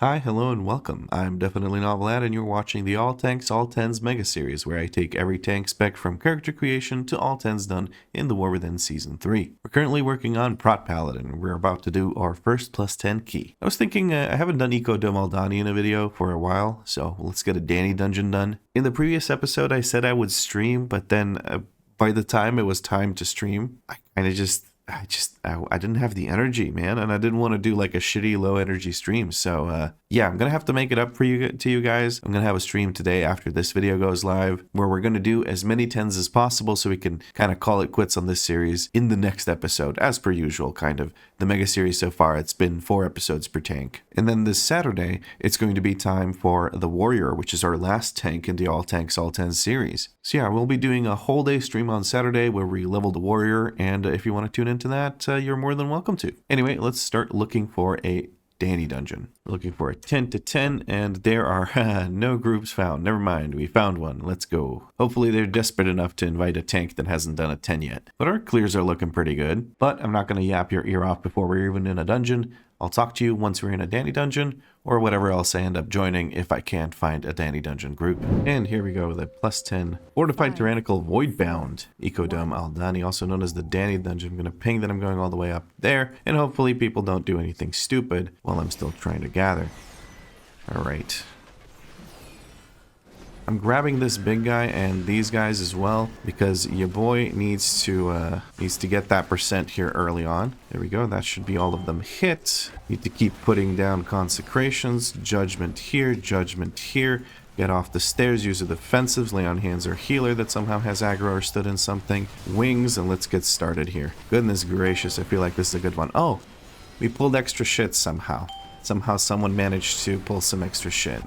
Hi, hello, and welcome. I'm definitely not Vlad, and you're watching the All Tanks, All Tens Mega Series, where I take every tank spec from character creation to All Tens done in the War Within Season 3. We're currently working on Prot Paladin, and we're about to do our first +10 key. I was thinking I haven't done Eco Domaldani in a video for a while, so let's get a Danny dungeon done. In the previous episode, I said I would stream, but then by the time it was time to stream, I kind of I didn't have the energy, man, and I didn't want to do like a shitty low energy stream. So yeah, I'm gonna have to make it up to you guys. I'm gonna have a stream today after this video goes live where we're gonna do as many tens as possible so we can kind of call it quits on this series in the next episode, as per usual. Kind of the mega series so far, it's been 4 episodes per tank, and then this Saturday it's going to be time for the Warrior, which is our last tank in the All Tanks All Tens series. So yeah, we'll be doing a whole day stream on Saturday where we level the Warrior, and if you want to tune into that, you're more than welcome to. Anyway, let's start looking for a Danny dungeon. We're looking for a 10 to 10, and there are no groups found. Never mind, we found one. Let's go. Hopefully they're desperate enough to invite a tank that hasn't done a 10 yet. But our clears are looking pretty good. But I'm not going to yap your ear off before we're even in a dungeon. I'll talk to you once we're in a Danny dungeon, or whatever else I end up joining if I can't find a Danny dungeon group. And here we go, the +10 Fortified Tyrannical Voidbound Ecodome Aldani, also known as the Danny dungeon. I'm going to ping that I'm going all the way up there, and hopefully people don't do anything stupid while I'm still trying to gather. Alright. I'm grabbing this big guy and these guys as well because your boy needs to get that percent here early on. There we go. That should be all of them hit. Need to keep putting down consecrations. Judgment here. Judgment here. Get off the stairs. Use the defensives. Lay on hands or healer that somehow has aggro or stood in something. Wings, and let's get started here. Goodness gracious, I feel like this is a good one. Oh, we pulled extra shit somehow. Somehow someone managed to pull some extra shit.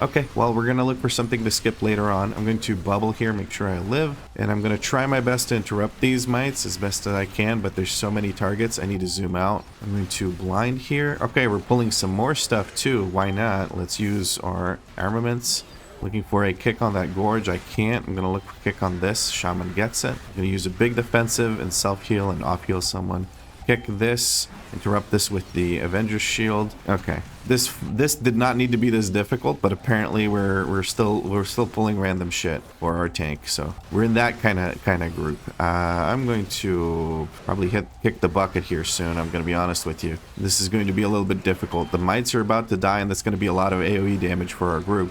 Okay, well, we're going to look for something to skip later on. I'm going to bubble here, make sure I live. And I'm going to try my best to interrupt these mites as best as I can, but there's so many targets, I need to zoom out. I'm going to blind here. Okay, we're pulling some more stuff too. Why not? Let's use our armaments. Looking for a kick on that gorge. I can't. I'm going to look for a kick on this. Shaman gets it. I'm going to use a big defensive and self-heal and off-heal someone. Kick this, interrupt this with the Avenger's Shield. Okay, this did not need to be this difficult, but apparently we're still pulling random shit for our tank, so we're in that kind of group. I'm going to probably kick the bucket here soon. I'm going to be honest with you. This is going to be a little bit difficult. The mites are about to die, and that's going to be a lot of AOE damage for our group.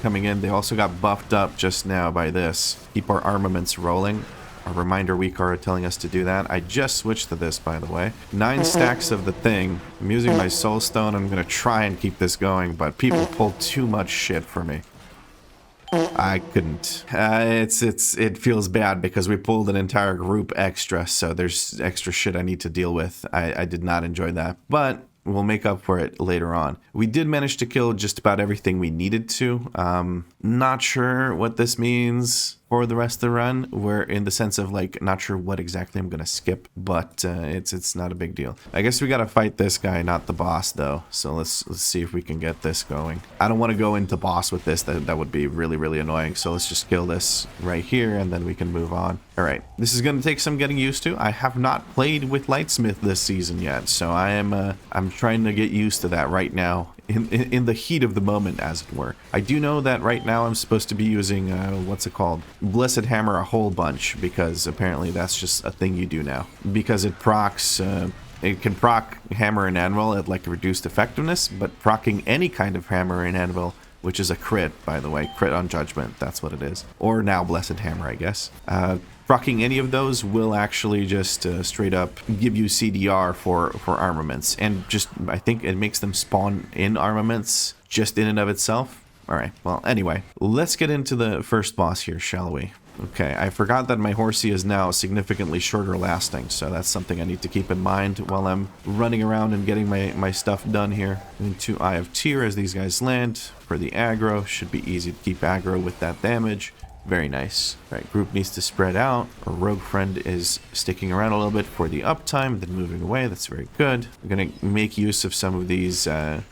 Coming in, they also got buffed up just now by this. Keep our armaments rolling. A reminder, WeakAuras telling us to do that. I just switched to this, by the way. 9 stacks of the thing. I'm using my soul stone. I'm going to try and keep this going, but people pulled too much shit for me. I couldn't. It feels bad because we pulled an entire group extra, so there's extra shit I need to deal with. I did not enjoy that, but we'll make up for it later on. We did manage to kill just about everything we needed to. Not sure what this means for the rest of the run. We're in the sense of like not sure what exactly I'm gonna skip, but it's not a big deal. I guess we gotta fight this guy, not the boss though. So let's see if we can get this going. I don't want to go into boss with this. That would be really annoying. So let's just kill this right here and then we can move on. All right, this is gonna take some getting used to. I have not played with Lightsmith this season yet, so I'm trying to get used to that right now. In the heat of the moment, as it were. I do know that right now I'm supposed to be using, what's it called? Blessed Hammer a whole bunch, because apparently that's just a thing you do now. Because it procs, it can proc Hammer and Anvil at like reduced effectiveness, but procking any kind of Hammer and Anvil, which is a crit, by the way, crit on Judgment, that's what it is. Or now Blessed Hammer, I guess. Procking any of those will actually just straight up give you CDR for armaments, and just I think it makes them spawn in armaments just in and of itself. Alright, well anyway, let's get into the first boss here, shall we? Okay, I forgot that my horsey is now significantly shorter lasting, so that's something I need to keep in mind while I'm running around and getting my stuff done here. Into Eye of Tyr as these guys land for the aggro. Should be easy to keep aggro with that damage. Very nice. Right, group needs to spread out. Our rogue friend is sticking around a little bit for the uptime, then moving away. That's very good. I'm going to make use of some of these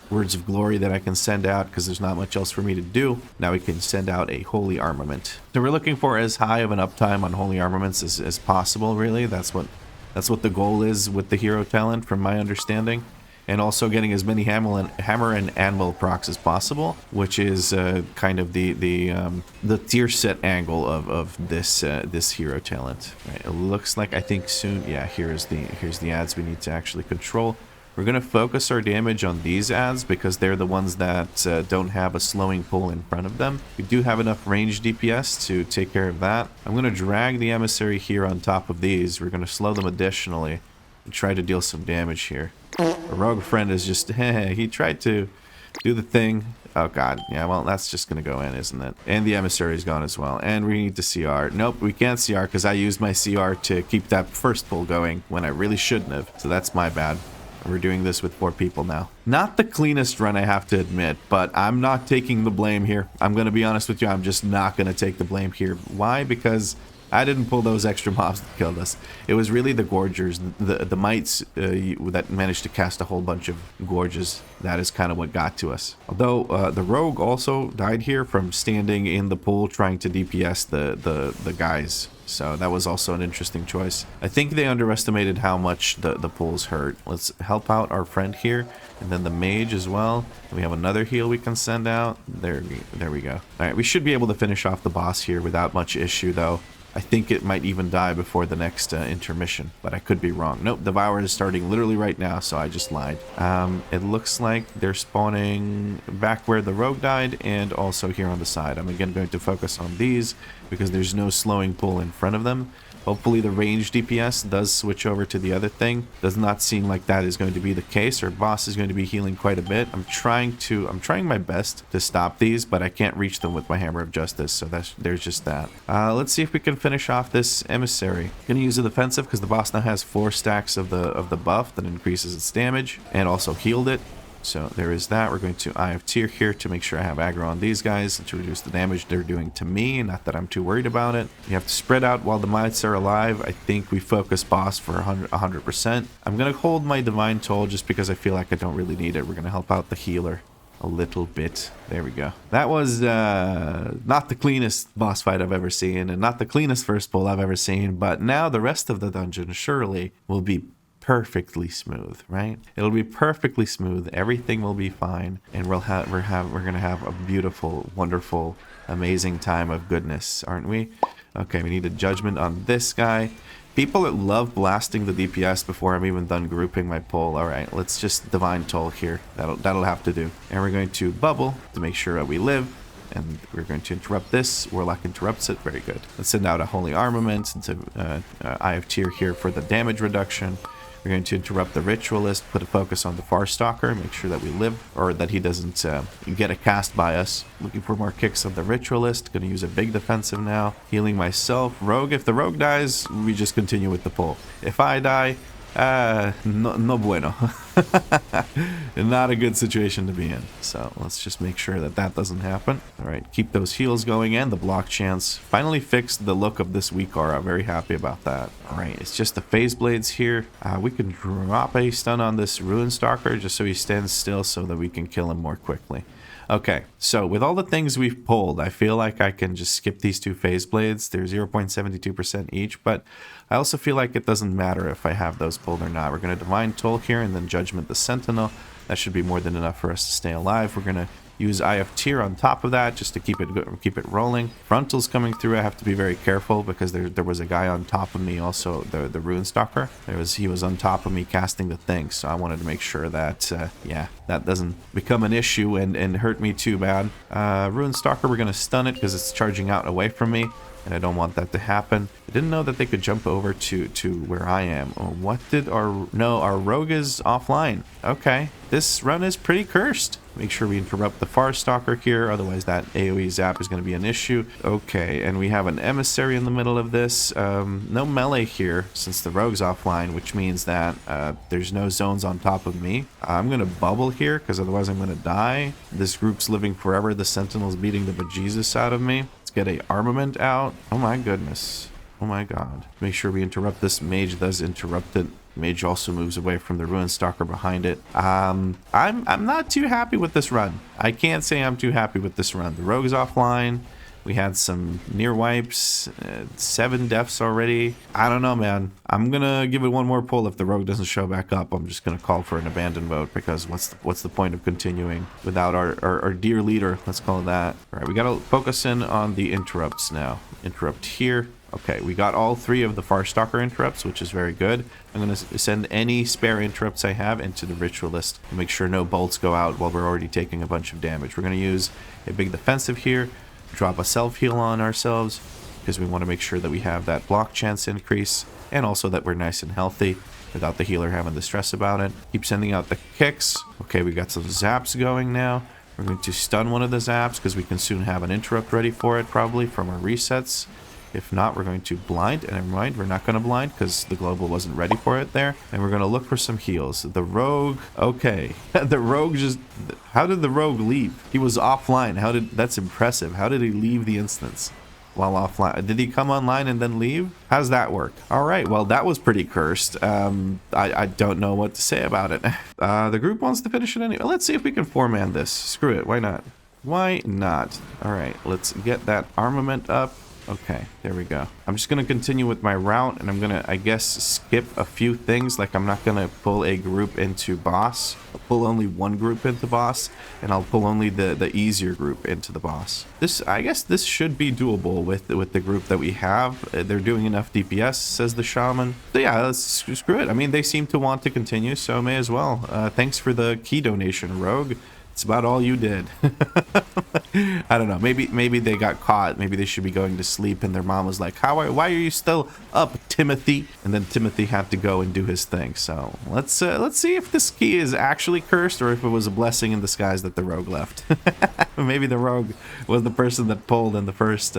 words of glory that I can send out because there's not much else for me to do. Now we can send out a holy armament. So we're looking for as high of an uptime on holy armaments as possible, really. That's what the goal is with the hero talent, from my understanding. and also getting as many hammer and anvil procs as possible, which is kind of the tier set angle of this this hero talent. Right, it looks like, I think soon, yeah, here's the ads we need to actually control. We're going to focus our damage on these ads because they're the ones that don't have a slowing pull in front of them. We do have enough range DPS to take care of that. I'm going to drag the emissary here on top of these. We're going to slow them additionally and try to deal some damage here. A rogue friend is just, he tried to do the thing. Oh god, yeah, well, that's just gonna go in, isn't it? And the emissary is gone as well. And we need to CR. Nope, we can't CR because I used my CR to keep that first pull going when I really shouldn't have. So that's my bad. We're doing this with 4 people now. Not the cleanest run, I have to admit, but I'm not taking the blame here. I'm going to be honest with you, I'm just not going to take the blame here. Why? Because I didn't pull those extra mobs that killed us. It was really the Gorgers, the mites that managed to cast a whole bunch of Gorges. That is kind of what got to us. Although the Rogue also died here from standing in the pool trying to DPS the guys. So that was also an interesting choice. I think they underestimated how much the pools hurt. Let's help out our friend here. And then the mage as well. And we have another heal we can send out. There we go. All right, we should be able to finish off the boss here without much issue though. I think it might even die before the next intermission, but I could be wrong. Nope, Devour is starting literally right now, so I just lied. It looks like they're spawning back where the rogue died and also here on the side. I'm again going to focus on these because there's no slowing pull in front of them. Hopefully the range DPS does switch over to the other thing. Does not seem like that is going to be the case. Our boss is going to be healing quite a bit. I'm trying my best to stop these, but I can't reach them with my Hammer of Justice, so there's just that. Let's see if we can finish off this emissary. Gonna use the defensive because the boss now has 4 stacks of the buff that increases its damage and also healed it. So there is that. We're going to Eye of Tyr here to make sure I have aggro on these guys and to reduce the damage they're doing to me. Not that I'm too worried about it. You have to spread out while the mites are alive. I think we focus boss for 100%. I'm going to hold my Divine Toll just because I feel like I don't really need it. We're going to help out the healer a little bit. There we go. That was not the cleanest boss fight I've ever seen and not the cleanest first pull I've ever seen, but now the rest of the dungeon surely will be perfectly smooth, right? It'll be perfectly smooth. Everything will be fine, and we're gonna have a beautiful, wonderful, amazing time of goodness, aren't we? Okay, we need a judgment on this guy. People that love blasting the DPS before I'm even done grouping my pull. All right, let's just Divine Toll here. That'll have to do. And we're going to bubble to make sure that we live. And we're going to interrupt this. Warlock interrupts it. Very good. Let's send out a Holy Armament into Eye of Tyr here for the damage reduction. We're going to interrupt the Ritualist, put a focus on the Farstalker, make sure that we live, or that he doesn't get a cast by us. Looking for more kicks of the Ritualist. Going to use a big defensive now. Healing myself. Rogue, if the Rogue dies, we just continue with the pull. If I die, no bueno. Not a good situation to be in. So let's just make sure that that doesn't happen. All right, keep those heals going and the block chance. Finally fixed the look of this WeakAura. I'm very happy about that. All right, it's just the phase blades here. We can drop a stun on this Ruin Stalker just so he stands still so that we can kill him more quickly. Okay, so with all the things we've pulled, I feel like I can just skip these 2 phase blades. They're 0.72% each, but I also feel like it doesn't matter if I have those pulled or not. We're going to Divine Toll here and then Judgment the Sentinel. That should be more than enough for us to stay alive. We're going to use Eye of Tyr on top of that just to keep it rolling. Frontal's coming through. I have to be very careful because there was a guy on top of me also, the Ruin Stalker. He was on top of me casting the thing, so I wanted to make sure that yeah, that doesn't become an issue and hurt me too bad. Ruin Stalker, we're going to stun it because it's charging out away from me, and I don't want that to happen. I didn't know that they could jump over to where I am. Oh, what did our rogue is offline. Okay, this run is pretty cursed. Make sure we interrupt the Farstalker here, otherwise that AoE zap is going to be an issue. Okay, and we have an emissary in the middle of this. No melee here since the rogue's offline, which means that there's no zones on top of me. I'm going to bubble here because otherwise I'm going to die. This group's living forever. The Sentinel's beating the bejesus out of me. Let's get a armament out. Oh my goodness. Oh my god. Make sure we interrupt this. Mage does interrupt it. Mage also moves away from the Ruin Stalker behind it. I'm not too happy with this run. I can't say I'm too happy with this run. The rogue's offline. We had some near wipes, 7 deaths already. I don't know, man. I'm gonna give it one more pull. If the rogue doesn't show back up, I'm just gonna call for an abandon vote, because what's the point of continuing without our dear leader? Let's call it that. All right, we gotta focus in on the interrupts now. Interrupt here. Okay, we got all 3 of the Farstalker interrupts, which is very good. I'm going to send any spare interrupts I have into the Ritualist to make sure no bolts go out while we're already taking a bunch of damage. We're going to use a big defensive here, drop a self-heal on ourselves, because we want to make sure that we have that block chance increase, and also that we're nice and healthy without the healer having to stress about it. Keep sending out the kicks. Okay, we got some zaps going now. We're going to stun one of the zaps, because we can soon have an interrupt ready for it, probably, from our resets. If not, we're going to blind, and never mind, we're not going to blind because the global wasn't ready for it there. And we're going to look for some heals. The rogue, okay. The rogue just, how did the rogue leave? He was offline. That's impressive. How did he leave the instance while offline? Did he come online and then leave? How does that work? All right, well, that was pretty cursed. I don't know what to say about it. The group wants to finish it anyway. Let's see if we can 4-man this. Screw it, why not? Why not? All right, let's get that armament up. Okay, there we go. I'm just going to continue with my route, and I'm going to, I guess, skip a few things. Like, I'm not going to pull a group into boss. I'll pull only one group into boss, and I'll pull only the easier group into the boss. I guess this should be doable with the group that we have. They're doing enough DPS, says the shaman. So yeah, let's screw it. I mean, they seem to want to continue, so may as well. Thanks for the key donation, Rogue. It's about all you did. I don't know. Maybe they got caught. Maybe they should be going to sleep, and their mom was like, why are you still up, Timothy? And then Timothy had to go and do his thing. So let's see if this key is actually cursed, or if it was a blessing in disguise that the rogue left. Maybe the rogue was the person that pulled in the first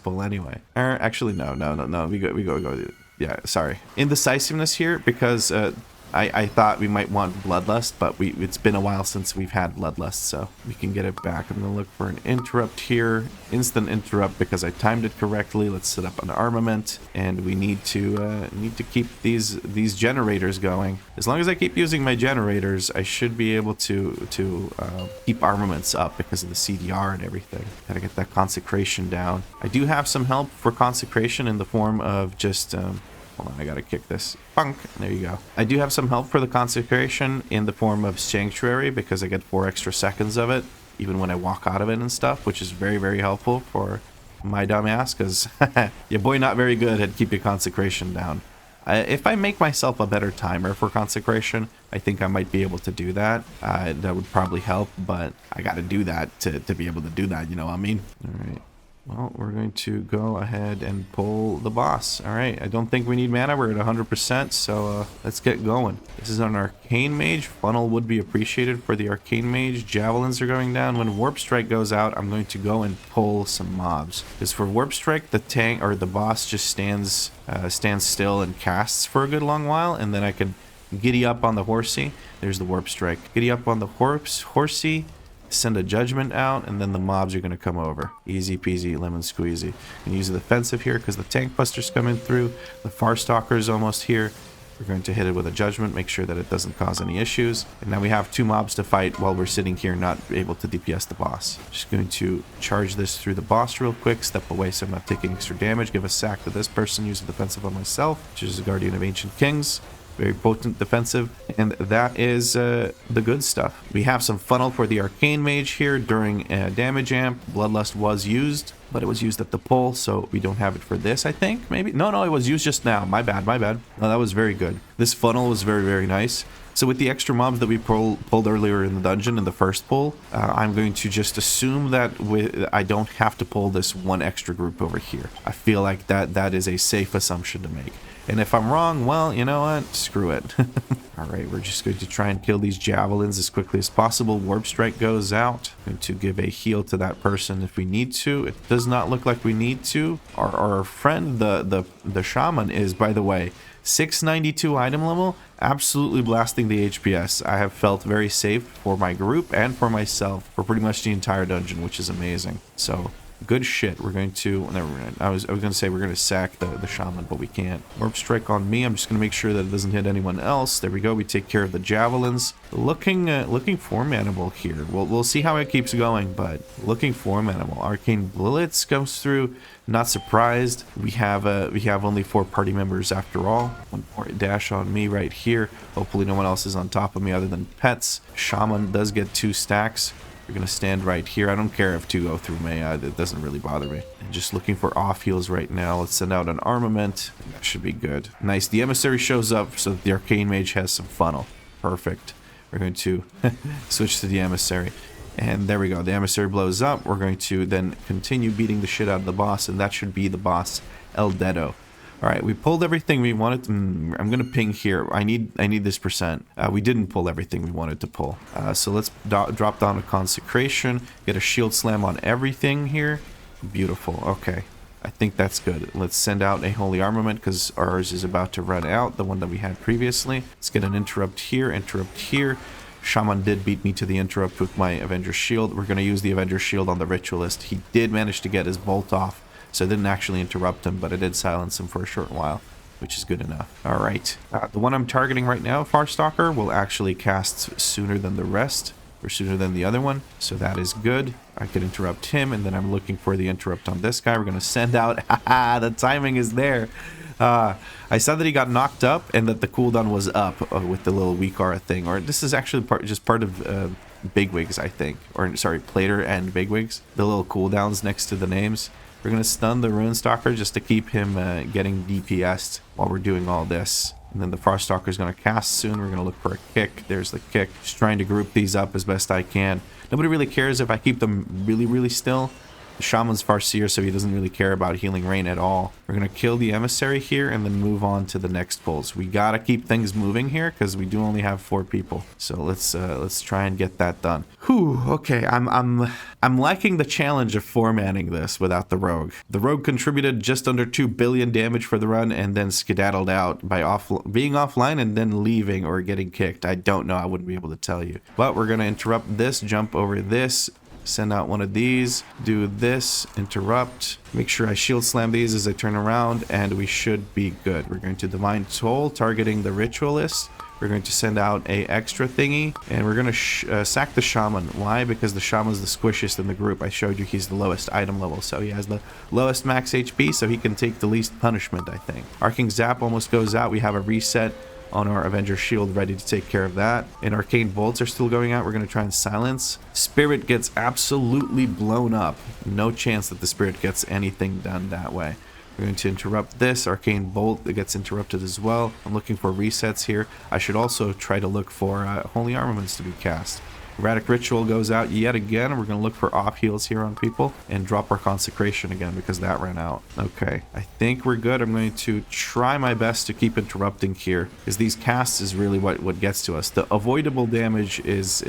pull anyway. Or actually, no. We go. Yeah, sorry. Indecisiveness here, because I thought we might want Bloodlust, but it's been a while since we've had Bloodlust, so we can get it back. I'm going to look for an interrupt here. Instant interrupt, because I timed it correctly. Let's set up an armament, and we need to keep these generators going. As long as I keep using my generators, I should be able to keep armaments up because of the CDR and everything. Gotta get that consecration down. I do have some help for consecration in the form of just... hold on, I gotta kick this. Punk. There you go. I do have some help for the consecration in the form of Sanctuary, because I get 4 extra seconds of it, even when I walk out of it and stuff, which is very, very helpful for my dumb ass, because your boy not very good at keeping consecration down. If I make myself a better timer for consecration, I think I might be able to do that. That would probably help, but I gotta do that to be able to do that, you know what I mean? All right. Well, we're going to go ahead and pull the boss. All right, I don't think we need mana. We're at 100%, so let's get going. This is an Arcane Mage. Funnel would be appreciated for the Arcane Mage. Javelins are going down. When Warp Strike goes out, I'm going to go and pull some mobs. Because for Warp Strike, the tank or the boss just stands still and casts for a good long while, and then I can giddy up on the horsey. There's the Warp Strike. Giddy up on the horsey. Send a judgment out, and then the mobs are going to come over. Easy peasy lemon squeezy. And use the defensive here because the tank buster's coming through. The Farstalker is almost here. We're going to hit it with a judgment, make sure that it doesn't cause any issues. And now we have 2 mobs to fight while we're sitting here not able to DPS the boss. Just going to charge this through the boss real quick, step away so I'm not taking extra damage, give a sack to this person, use a defensive on myself, which is a Guardian of Ancient Kings. Very potent defensive, and that is the good stuff. We have some funnel for the Arcane Mage here during damage amp. Bloodlust was used, but it was used at the pull, so we don't have it for this, I think, maybe? No, it was used just now. My bad. No, that was very good. This funnel was very, very nice. So with the extra mobs that we pulled earlier in the dungeon in the first pull, I'm going to just assume that I don't have to pull this one extra group over here. I feel like that is a safe assumption to make. And if I'm wrong, well, you know what? Screw it. All right, we're just going to try and kill these javelins as quickly as possible. Warp Strike goes out. Going to give a heal to that person if we need to. It does not look like we need to. Our friend, the shaman, is, by the way, 692 item level, absolutely blasting the HPS. I have felt very safe for my group and for myself for pretty much the entire dungeon, which is amazing. So Good shit. We're going to... Never mind. I was going to say we're going to sack the shaman, but we can't. Orb strike on me. I'm just going to make sure that it doesn't hit anyone else. There we go. We take care of the javelins. Looking formidable here. We'll see how it keeps going, but looking formidable. Arcane Blitz comes through. Not surprised. We have only 4 party members after all. One more dash on me right here. Hopefully no one else is on top of me other than pets. Shaman does get 2 stacks. We're going to stand right here. I don't care if 2 go through me. It doesn't really bother me. I'm just looking for off heals right now. Let's send out an armament. That should be good. Nice. The emissary shows up so that the arcane mage has some funnel. Perfect. We're going to switch to the emissary. And there we go. The emissary blows up. We're going to then continue beating the shit out of the boss. And that should be the boss, El Dedo. Alright, we pulled everything we wanted. I'm going to ping here. I need this percent. We didn't pull everything we wanted to pull. So let's drop down a consecration. Get a shield slam on everything here. Beautiful. Okay. I think that's good. Let's send out a holy armament because ours is about to run out. The one that we had previously. Let's get an interrupt here. Interrupt here. Shaman did beat me to the interrupt with my Avenger Shield. We're going to use the Avenger Shield on the Ritualist. He did manage to get his bolt off. So I didn't actually interrupt him, but I did silence him for a short while, which is good enough. All right. The one I'm targeting right now, Farstalker, will actually cast sooner than the rest, or sooner than the other one. So that is good. I could interrupt him, and then I'm looking for the interrupt on this guy. We're going to send out... Haha, the timing is there. I saw that he got knocked up, and that the cooldown was up with the little WeakAuras thing. Or this is actually just part of Bigwigs, I think. Or, sorry, Plater and Bigwigs. The little cooldowns next to the names. We're going to stun the Runestalker just to keep him getting DPS'd while we're doing all this. And then the Farstalker is going to cast soon. We're going to look for a kick. There's the kick. Just trying to group these up as best I can. Nobody really cares if I keep them really, really still. The Shaman's Farseer, so he doesn't really care about healing rain at all. We're going to kill the emissary here and then move on to the next pulls. We got to keep things moving here because we do only have 4 people. So let's try and get that done. Whew, okay, I'm liking the challenge of 4-manning this without the rogue. The rogue contributed just under 2 billion damage for the run and then skedaddled out by being offline and then leaving or getting kicked. I don't know. I wouldn't be able to tell you. But we're going to interrupt this, jump over this, send out one of these, do this, interrupt, make sure I shield slam these as I turn around, and we should be good. We're going to Divine Toll, targeting the Ritualist. We're going to send out a extra thingy, and we're going to sack the Shaman. Why? Because the Shaman's the squishiest in the group. I showed you he's the lowest item level, so he has the lowest max HP, so he can take the least punishment, I think. Arcing Zap almost goes out. We have a reset on our Avenger Shield ready to take care of that. And Arcane Bolts are still going out. We're going to try and silence. Spirit gets absolutely blown up. No chance that the Spirit gets anything done that way. We're going to interrupt this. Arcane Bolt that gets interrupted as well. I'm looking for resets here. I should also try to look for Holy Armaments to be cast. Erratic Ritual goes out yet again. We're going to look for off heals here on people and drop our Consecration again because that ran out. Okay, I think we're good. I'm going to try my best to keep interrupting here because these casts is really what gets to us. The avoidable damage is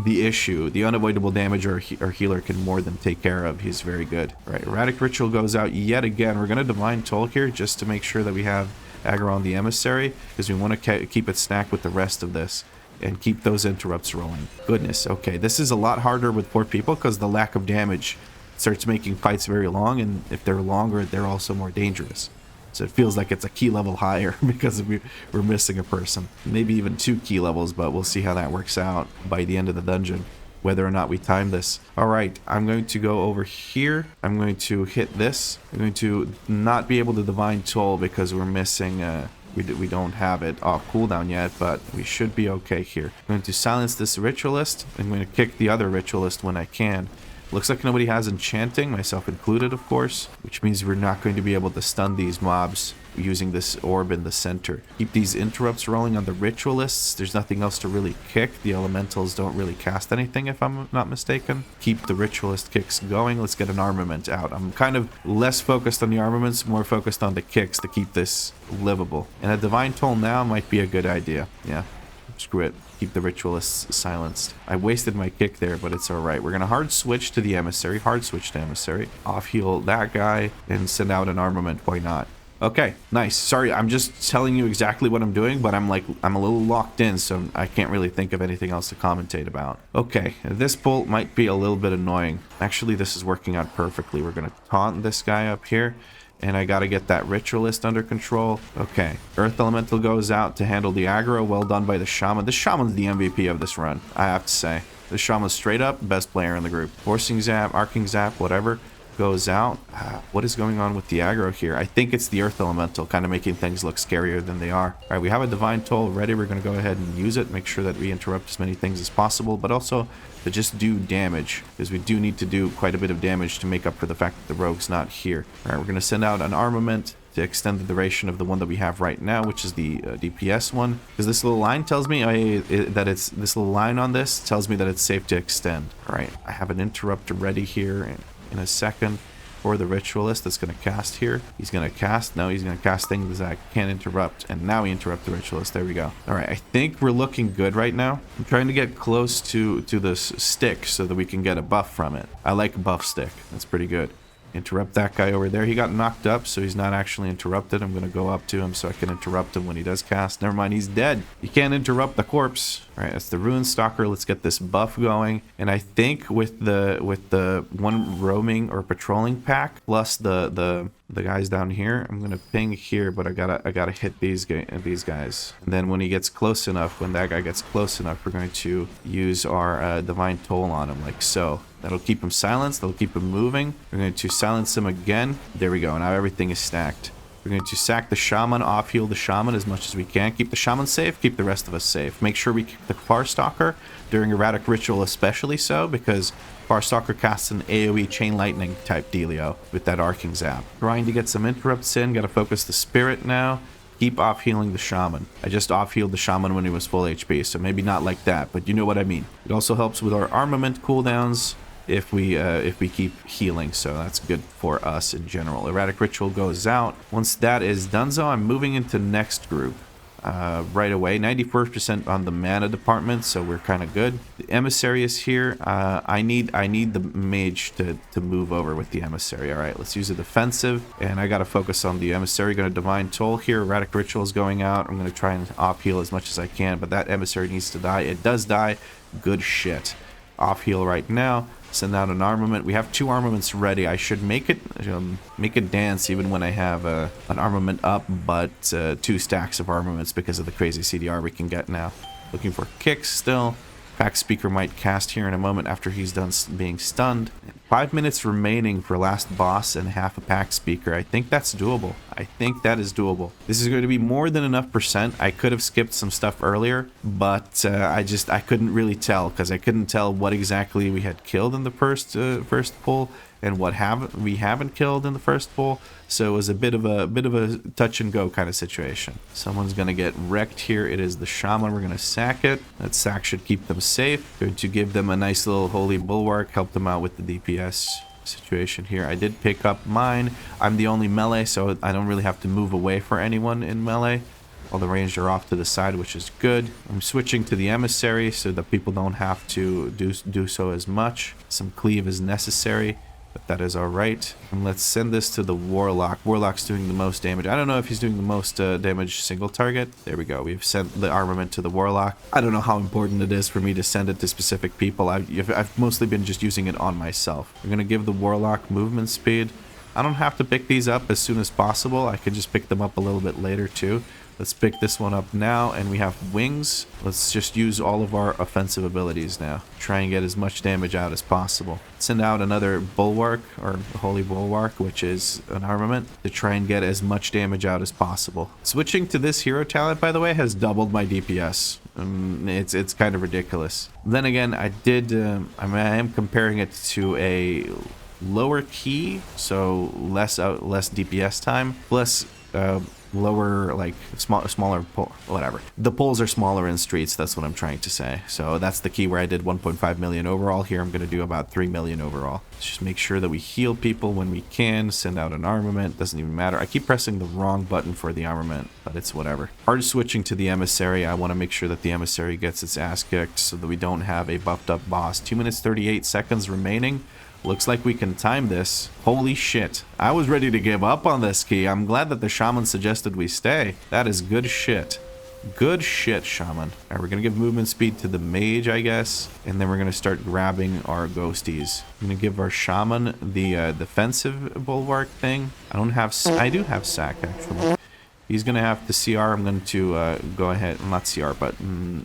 the issue. The unavoidable damage our healer can more than take care of. He's very good. All right, Erratic Ritual goes out yet again. We're going to Divine Toll here just to make sure that we have aggro on the Emissary because we want to keep it stacked with the rest of this and keep those interrupts rolling. Goodness, okay, this is a lot harder with 4 people because the lack of damage starts making fights very long, and if they're longer, they're also more dangerous. So it feels like it's a key level higher because we're missing a person. Maybe even 2 key levels, but we'll see how that works out by the end of the dungeon, whether or not we time this. All right, I'm going to go over here. I'm going to hit this. I'm going to not be able to Divine Toll because we're missing... We don't have it off cooldown yet, but we should be okay here. I'm going to silence this Ritualist. I'm going to kick the other Ritualist when I can. Looks like nobody has Enchanting, myself included, of course, which means we're not going to be able to stun these mobs using this orb in the center. Keep these interrupts rolling on the Ritualists. There's nothing else to really kick. The elementals don't really cast anything, if I'm not mistaken. Keep the Ritualist kicks going. Let's get an armament out. I'm kind of less focused on the armaments, more focused on the kicks to keep this livable. And a Divine Toll now might be a good idea. Yeah, screw it. Keep the Ritualists silenced. I wasted my kick there, but it's alright. We're going to hard switch to the Emissary. Hard switch to Emissary. Off heal that guy and send out an armament. Why not? Okay, nice. Sorry, I'm just telling you exactly what I'm doing, but I'm a little locked in, so I can't really think of anything else to commentate about. Okay, this bolt might be a little bit annoying. Actually, this is working out perfectly. We're going to taunt this guy up here, and I got to get that ritualist under control. Okay, Earth Elemental goes out to handle the aggro. Well done by the Shaman. The Shaman's the MVP of this run, I have to say. The Shaman's straight up best player in the group. Forcing Zap, Arcing Zap, whatever. Goes out. What is going on with the aggro here? I think it's the Earth Elemental kind of making things look scarier than they are. All right, we have a Divine Toll ready. We're going to go ahead and use it. Make sure that we interrupt as many things as possible, but also to just do damage, because we do need to do quite a bit of damage to make up for the fact that the Rogue's not here. All right, we're going to send out an armament to extend the duration of the one that we have right now, which is the DPS one, because this little line tells me this little line on this tells me that it's safe to extend. All right, I have an interrupter ready here in a second for the ritualist that's going to cast here. He's going to cast. No, he's going to cast things that I can't interrupt, and now we interrupt the ritualist. There we go. All right, I think we're looking good right now. I'm trying to get close to this stick so that we can get a buff from it. I like a buff stick. That's pretty good. Interrupt that guy over there. He got knocked up, so he's not actually interrupted. I'm going to go up to him so I can interrupt him when he does cast. Never mind, he's dead. You can't interrupt the corpse. All right, that's the Rune Stalker. Let's get this buff going. And I think with the one roaming or patrolling pack plus the guys down here, I'm gonna ping here, but I gotta hit these guys. And then when he gets close enough, when that guy gets close enough, we're going to use our Divine Toll on him, like so. That'll keep him silenced. That'll keep him moving. We're going to silence him again. There we go. Now everything is stacked. We're going to sack the Shaman, off-heal the Shaman as much as we can. Keep the Shaman safe, keep the rest of us safe. Make sure we keep the Farstalker during Erratic Ritual especially so, because Farstalker casts an AoE Chain Lightning type dealio with that Arcing Zap. Trying to get some interrupts in. Got to focus the Spirit now. Keep off-healing the Shaman. I just off-healed the Shaman when he was full HP, so maybe not like that, but you know what I mean. It also helps with our armament cooldowns if we keep healing, so that's good for us in general. Erratic Ritual goes out. Once that is done, so I'm moving into next group right away. 91% on the mana department, so we're kind of good. The Emissary is here. I need the mage to move over with the Emissary. All right, let's use a defensive, and I got to focus on the Emissary. Going to Divine Toll here. Erratic Ritual is going out. I'm going to try and off-heal as much as I can, but that Emissary needs to die. It does die. Good shit. Off-heal right now. Send out an armament. We have 2 armaments ready. I should make it dance even when I have an armament up, but 2 stacks of armaments because of the crazy CDR we can get now. Looking for kicks still. Pack Speaker might cast here in a moment after he's done being stunned. 5 minutes remaining for last boss and half a Pack Speaker. I think that's doable. I think that is doable. This is going to be more than enough percent. I could have skipped some stuff earlier, but I couldn't really tell, because I couldn't tell what exactly we had killed in the first pull and what we haven't killed in the first pull. So it was a bit of a touch and go kind of situation. Someone's gonna get wrecked here. It is the Shaman. We're gonna sack it. That sack should keep them safe. Going to give them a nice little holy bulwark, help them out with the DPS situation here. I did pick up mine. I'm the only melee, so I don't really have to move away for anyone in melee. All the ranged are off to the side, which is good. I'm switching to the Emissary so that people don't have to do so as much. Some cleave is necessary, but that is all right. And let's send this to the Warlock. Warlock's doing the most damage. I don't know if he's doing the most damage single target. There we go. We've sent the armament to the Warlock. I don't know how important it is for me to send it to specific people. I've mostly been just using it on myself. We're going to give the Warlock movement speed. I don't have to pick these up as soon as possible. I could just pick them up a little bit later too. Let's pick this one up now, and we have wings. Let's just use all of our offensive abilities now. Try and get as much damage out as possible. Send out another bulwark, or holy bulwark, which is an armament, to try and get as much damage out as possible. Switching to this hero talent, by the way, has doubled my DPS. It's kind of ridiculous. Then again, I am comparing it to a lower key, so less DPS time, plus lower, like smaller pull, whatever. The pulls are smaller in streets, that's what I'm trying to say. So that's the key where I did 1.5 million overall. Here I'm going to do about 3 million overall. Let's just make sure that we heal people when we can. Send out an armament, doesn't even matter. I keep pressing the wrong button for the armament, but it's whatever. Hard switching to the Emissary. I want to make sure that the Emissary gets its ass kicked so that we don't have a buffed up boss. 2 minutes 38 seconds remaining. Looks like we can time this. Holy shit. I was ready to give up on this key. I'm glad that the shaman suggested we stay. That is good shit. Good shit, shaman. All right, we're going to give movement speed to the mage, I guess. And then we're going to start grabbing our ghosties. I'm going to give our shaman the defensive bulwark thing. I do have sack, actually. He's going to have the CR. I'm going to go ahead, not CR, but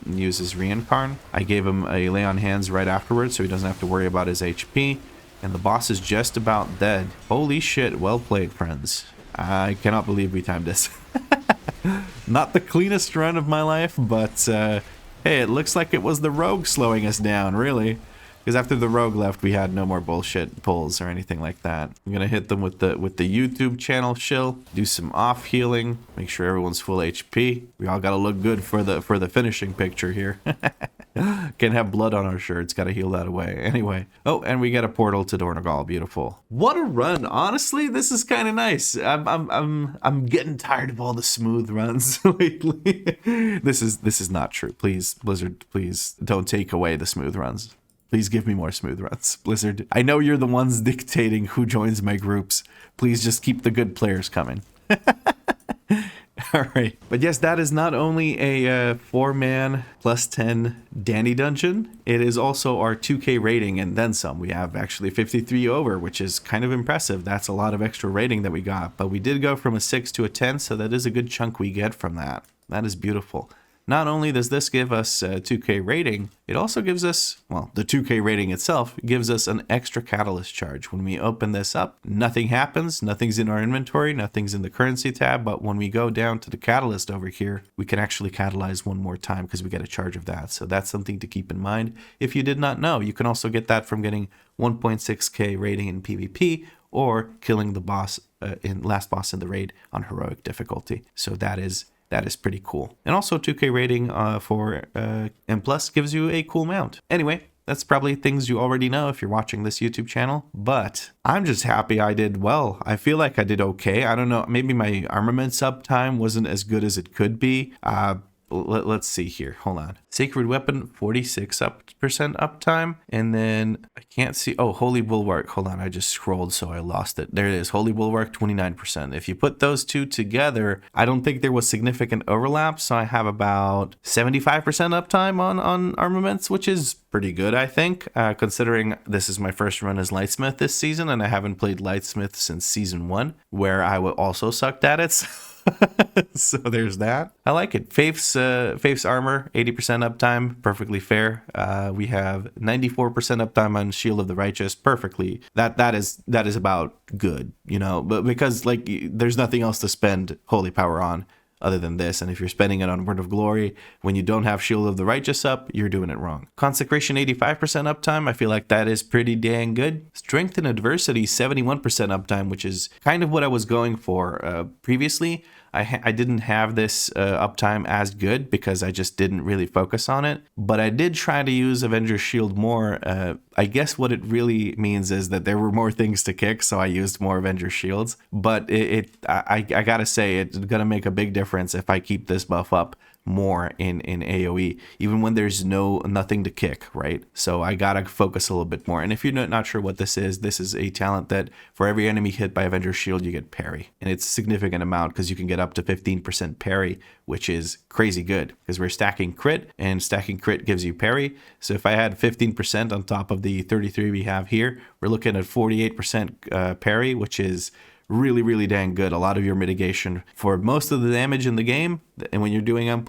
use his reincarn. I gave him a lay on hands right afterwards, so he doesn't have to worry about his HP. And the boss is just about dead. Holy shit, well played, friends. I cannot believe we timed this. Not the cleanest run of my life, but hey, it looks like it was the rogue slowing us down, really. Because after the rogue left, we had no more bullshit pulls or anything like that. I'm gonna hit them with the YouTube channel shill, do some off healing, make sure everyone's full HP. We all gotta look good for the finishing picture here. Can't have blood on our shirts, gotta heal that away. Anyway, oh, and we get a portal to Dornogal. Beautiful. What a run! Honestly, this is kind of nice. I'm getting tired of all the smooth runs lately. This is not true. Please, Blizzard, please don't take away the smooth runs. Please give me more smooth runs. Blizzard, I know you're the ones dictating who joins my groups. Please just keep the good players coming. All right. But yes, that is not only a 4-man plus 10 Danny dungeon, it is also our 2K rating and then some. We have actually 53 over, which is kind of impressive. That's a lot of extra rating that we got. But we did go from a 6 to a 10, so that is a good chunk we get from that. That is beautiful. Not only does this give us a 2K rating, it also gives us, well, the 2K rating itself gives us an extra catalyst charge. When we open this up, nothing happens, nothing's in our inventory, nothing's in the currency tab, but when we go down to the catalyst over here, we can actually catalyze one more time because we get a charge of that. So that's something to keep in mind. If you did not know, you can also get that from getting 1.6K rating in PvP or killing the boss, last boss in the raid on heroic difficulty. So that is pretty cool. And also 2K rating for M+ gives you a cool mount. Anyway, that's probably things you already know if you're watching this YouTube channel, but I'm just happy I did well. I feel like I did okay. I don't know, maybe my armaments uptime wasn't as good as it could be. Let's see here. Hold on. Sacred Weapon, 46% uptime. And then I can't see. Oh, Holy Bulwark. Hold on. I just scrolled, so I lost it. There it is. Holy Bulwark, 29%. If you put those two together, I don't think there was significant overlap. So I have about 75% uptime on armaments, which is pretty good, I think, considering this is my first run as Lightsmith this season. And I haven't played Lightsmith since season 1, where I also sucked at it. So there's that. I like it. Faith's armor, 80% uptime, perfectly fair. We have 94% uptime on Shield of the Righteous, perfectly. That is about good, you know. But because like there's nothing else to spend holy power on other than this, and if you're spending it on Word of Glory when you don't have Shield of the Righteous up, you're doing it wrong. Consecration, 85% uptime. I feel like that is pretty dang good. Strength and Adversity, 71% uptime, which is kind of what I was going for previously. I didn't have this uptime as good because I just didn't really focus on it, but I did try to use Avenger's Shield more. I guess what it really means is that there were more things to kick, so I used more Avenger's Shields, but I gotta say, it's gonna make a big difference if I keep this buff up more in AoE, even when there's nothing to kick, right? So I gotta focus a little bit more. And if you're not sure what this is a talent that for every enemy hit by Avenger's Shield, you get parry. And it's a significant amount because you can get up to 15% parry, which is crazy good because we're stacking crit, and stacking crit gives you parry. So if I had 15% on top of the 33 we have here, we're looking at 48% parry, which is really, really dang good. A lot of your mitigation for most of the damage in the game, and when you're doing M+,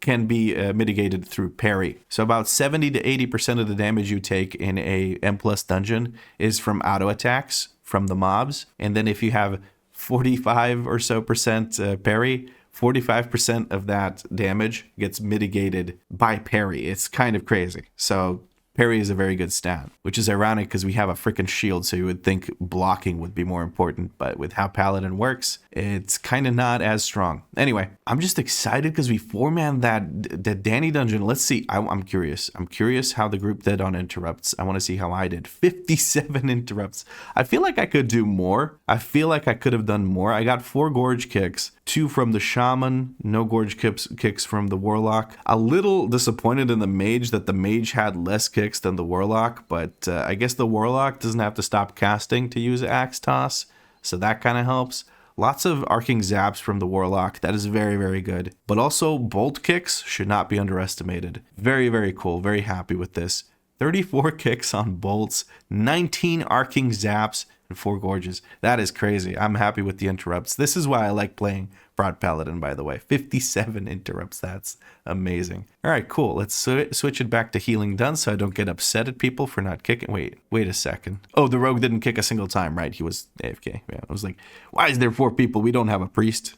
can be mitigated through parry. So about 70 to 80% of the damage you take in a M+ dungeon is from auto attacks from the mobs. And then if you have 45 or so percent parry, 45% of that damage gets mitigated by parry. It's kind of crazy. So parry is a very good stat, which is ironic because we have a freaking shield, so you would think blocking would be more important, but with how Paladin works, it's kind of not as strong. Anyway, I'm just excited because we 4-man that Danny dungeon. Let's see. I'm curious. I'm curious how the group did on interrupts. I want to see how I did. 57 interrupts. I feel like I could do more. I feel like I could have done more. I got 4 gorge kicks, 2 from the Shaman, no Gorge kicks from the Warlock. A little disappointed in the Mage that the Mage had less kicks than the Warlock, but I guess the Warlock doesn't have to stop casting to use Axe Toss, so that kind of helps. Lots of arcing zaps from the Warlock. That is very, very good. But also, bolt kicks should not be underestimated. Very, very cool. Very happy with this. 34 kicks on bolts, 19 arcing zaps, and 4 gorges. That is crazy. I'm happy with the interrupts. This is why I like playing Prot Paladin, by the way. 57 interrupts. That's amazing. All right, cool. Let's switch it back to healing done so I don't get upset at people for not kicking. Wait a second. Oh, the rogue didn't kick a single time, right? He was AFK. Yeah, I was like, why is there 4 people? We don't have a priest.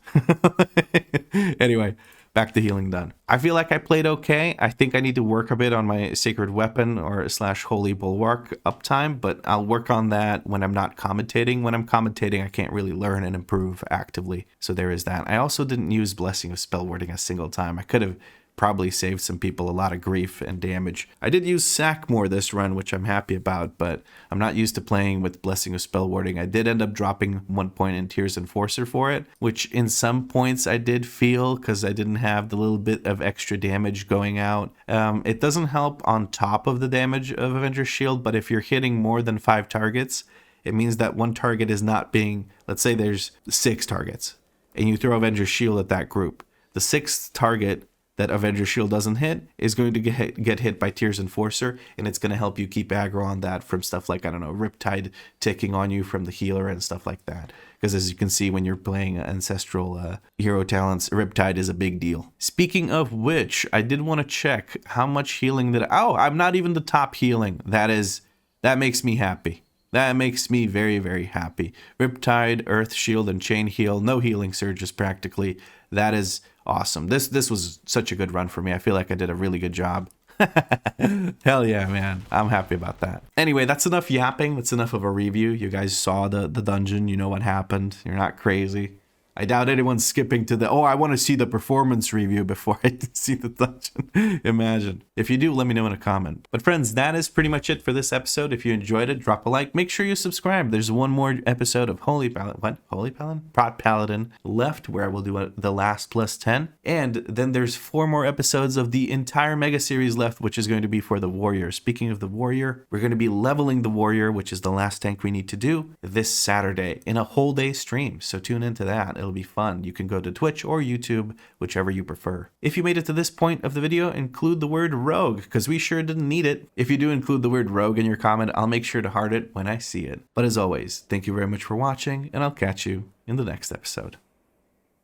Anyway, back to healing done. I feel like I played okay. I think I need to work a bit on my sacred weapon or / holy bulwark uptime, but I'll work on that when I'm not commentating. When I'm commentating, I can't really learn and improve actively. So there is that. I also didn't use Blessing of Spell Wording a single time. I could have probably saved some people a lot of grief and damage. I did use Sack more this run, which I'm happy about, but I'm not used to playing with Blessing of Spell Wording. I did end up dropping 1 point in Tears Enforcer for it, which in some points I did feel because I didn't have the little bit of extra damage going out. It doesn't help on top of the damage of Avenger's Shield, but if you're hitting more than 5 targets, it means that 1 target is not being, let's say there's 6 targets, and you throw Avenger's Shield at that group. The 6th target that Avenger's Shield doesn't hit is going to get hit by Tears Enforcer, and it's going to help you keep aggro on that from stuff like, I don't know, Riptide ticking on you from the healer and stuff like that. Because as you can see, when you're playing Ancestral hero talents, Riptide is a big deal. Speaking of which, I did want to check how much healing that... Oh, I'm not even the top healing. That makes me happy. That makes me very, very happy. Riptide, Earth Shield, and Chain Heal. No healing surges practically. That is awesome. This was such a good run for me. I feel like I did a really good job. Hell yeah, man. I'm happy about that. Anyway, that's enough yapping. That's enough of a review. You guys saw the dungeon. You know what happened. You're not crazy. I doubt anyone's skipping to the, oh, I want to see the performance review before I see the dungeon. Imagine. If you do, let me know in a comment. But friends, that is pretty much it for this episode. If you enjoyed it, drop a like. Make sure you subscribe. There's one more episode of Holy Paladin. What? Holy Paladin? Prot Paladin left, where we'll do the last +10. And then there's 4 more episodes of the entire mega series left, which is going to be for the warrior. Speaking of the warrior, we're going to be leveling the warrior, which is the last tank we need to do, this Saturday in a whole day stream. So tune into that. It'll be fun. You can go to Twitch or YouTube, whichever you prefer. If you made it to this point of the video, include the word rogue, because we sure didn't need it. If you do include the word rogue in your comment, I'll make sure to heart it when I see it. But as always, thank you very much for watching, and I'll catch you in the next episode.